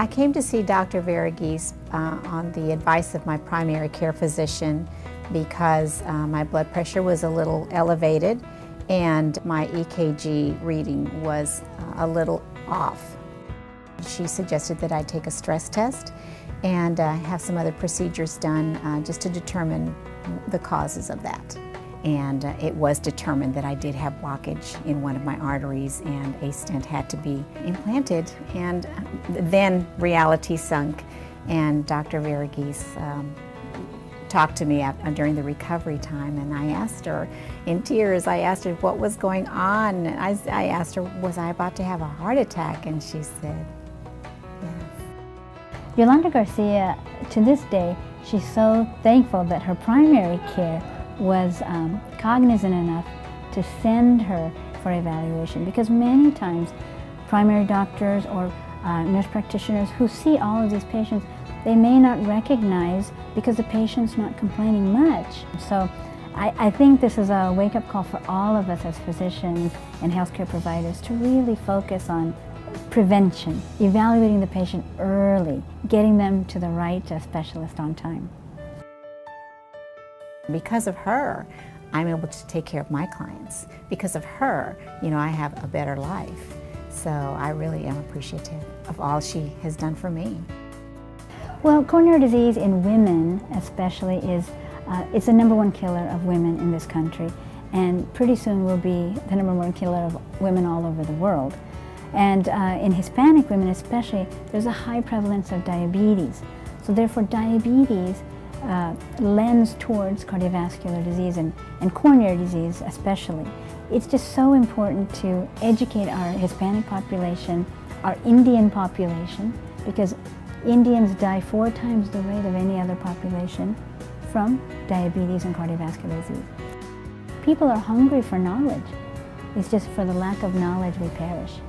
I came to see Dr. Varughese on the advice of my primary care physician because my blood pressure was a little elevated and my EKG reading was a little off. She suggested that I take a stress test and have some other procedures done just to determine the causes of that. And it was determined that I did have blockage in one of my arteries and a stent had to be implanted. And then reality sunk and Dr. Varughese talked to me during the recovery time, and I asked her, in tears, I asked her what was going on. I asked her, was I about to have a heart attack? And she said, yes. Yolanda Garcia, to this day, she's so thankful that her primary care was cognizant enough to send her for evaluation, because many times primary doctors or nurse practitioners who see all of these patients, they may not recognize because the patient's not complaining much. So I think this is a wake-up call for all of us as physicians and healthcare providers to really focus on prevention, evaluating the patient early, getting them to the right specialist on time. Because of her, I'm able to take care of my clients. Because of her, I have a better life. So I really am appreciative of all she has done for me. Well, coronary disease in women especially it's the #1 killer of women in this country, and pretty soon will be the #1 killer of women all over the world. And in Hispanic women especially, there's a high prevalence of diabetes. So therefore diabetes lends towards cardiovascular disease and coronary disease especially. It's just so important to educate our Hispanic population, our Indian population, because Indians die 4 times the rate of any other population from diabetes and cardiovascular disease. People are hungry for knowledge. It's just for the lack of knowledge we perish.